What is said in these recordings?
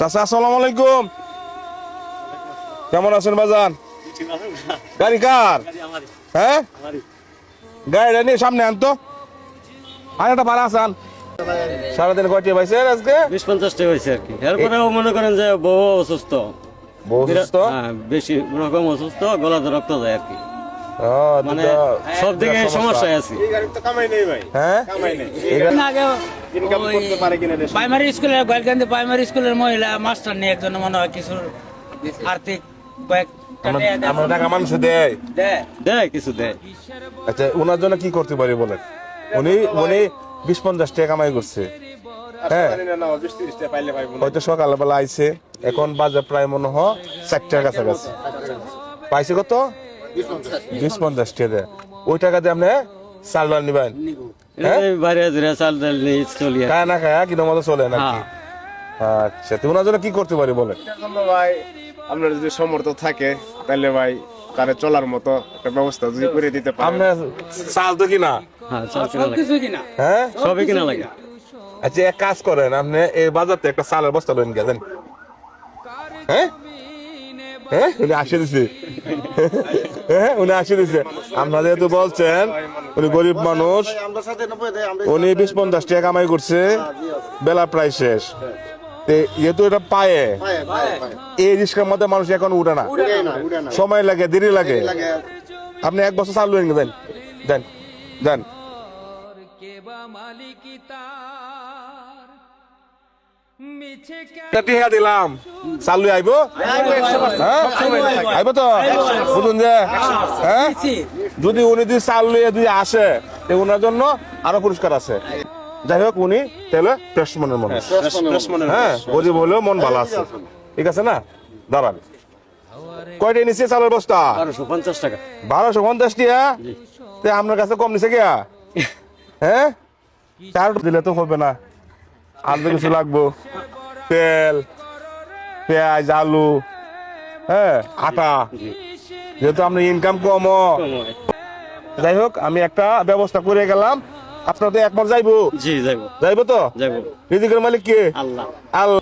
চাচা আসসালামু আলাইকুম, কেমন আছেন বাজান? গাড়ি কার? হ্যাঁ, গাড়িটা নিয়ে সামনে আনতো। আর একটা ভাড়া আসান। সারাদিন কয়টি পাইছেন আজকে? 20-50 হয়েছে আর কি। এরপরেও মনে করেন যে বউ অসুস্থ, বহু সুস্থ? হ্যাঁ, বেশি রকম অসুস্থ, গলাতে রক্ত যায় আর কি। ও, মানে দুটো সব দিকে সমস্যায় আছি। হ্যাঁ, প্রাইমারি স্কুলের গোয়ালকান্দি প্রাইমারি স্কুলের মহিলা মাস্টার নিয়ে একজন মনে হয় কিছু আর্থিক আমরা টাকা মানুষ দেয়। দেয় কিছু দেয়। আচ্ছা, ওনার জন্য কি করতে পারি বলেন? উনি উনি 20-50 টাকা কামাই করছে। হ্যাঁ, হয়তো সকালবেলা আইছে, এখন বাজে প্রায় মনে হয় 4টার কাছাকাছি। পাইছে কত? 20-50 টাকা। ওই টাকা দিয়ে আপনি চাল ডাল নিবেন? এই বাইরে জুড়ে চাল ডাল নিয়ে চলি আর কি। খায় না খায় কিন্তু মতো চলে নাকি? হ্যাঁ। আচ্ছা, তো ওনার জন্য কি করতে পারি বলেন? ভাই আপনার যদি সমর্থ থাকে তাহলে ভাই তারে চলার মতো একটা ব্যবস্থা যদি করে দিতে পারেন। আপনি চাল তো কিনা? হ্যাঁ, চাল কিনা লাগে। কিছু কিনা হ্যাঁ, সবই কিনা লাগে। আচ্ছা, এক কাজ করেন, আপনি এই বাজারতে একটা চালের বস্তা লইন গেছেন। হ্যাঁ হ্যাঁ, উনি আসে দিছে। হ্যাঁ, উনি আসে দিছে। আপনারা যেহেতু বলছেন উনি গরিব মানুষ, উনি 20-50 টাকা কামাই করছে, বেলা প্রায় শেষ। যেহেতু এটা পায়ে, এই রিস্কার মধ্যে মানুষ এখন উঠে না, সময় লাগে, দেরি লাগে। আপনি 1 বছর চাল লইন দেন, দেন দেন। টিহা দিলাম, চালু আইব? হ্যাঁ, আইব তো বুঝুন যে। হ্যাঁ, যদি উনি যদি চাল লইয়ে যদি আসে, ওনার জন্য আরো পুরস্কার আছে। যাই হোক, উনি তাহলে ফ্রেশ মনের মানুষ। হ্যাঁ, গরিব হলেও মন ভালো আছে, ঠিক আছে না? দাঁড়ান, কয়টা নিচ্ছে চালের বস্তা? 1250 টাকা। 1250 টাকা? তে আপনার কাছে কম নিছে গিয়া? হ্যাঁ, 4 দিলে তো হবে না, আর তো কিছু লাগবো। তেল, পেঁয়াজ, আলু, হ্যাঁ, আটা। যেহেতু আপনার ইনকাম কম, যাই হোক আমি একটা ব্যবস্থা করে গেলাম। আপনার তো একমত যাইবো? জি যাইবো। যাইবো তো? যাইবো। রিজিকের মালিক কে? আল্লাহ। আল্লাহ।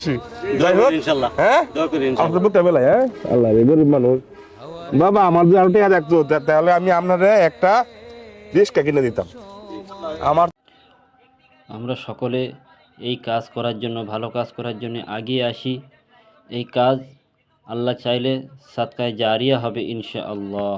যাই হোক, ইনশাআল্লাহ। হ্যাঁ, দোয়া করি ইনশাআল্লাহ। আপনার বুকটা বেলায়। হ্যাঁ, আল্লাহ রে, গরিব মানুষ। বাবা, আমার যদি আরো টাকা দেখতো তাহলে আমি আপনারে একটা রিস্কা কিনে দিতাম। আমার আমরা সকলে এই কাজ করার জন্য, ভালো কাজ করার জন্য এগিয়ে আসি। এই কাজ আল্লাহ চাইলে সাদকায়ে জারিয়া হবে ইনশাআল্লাহ।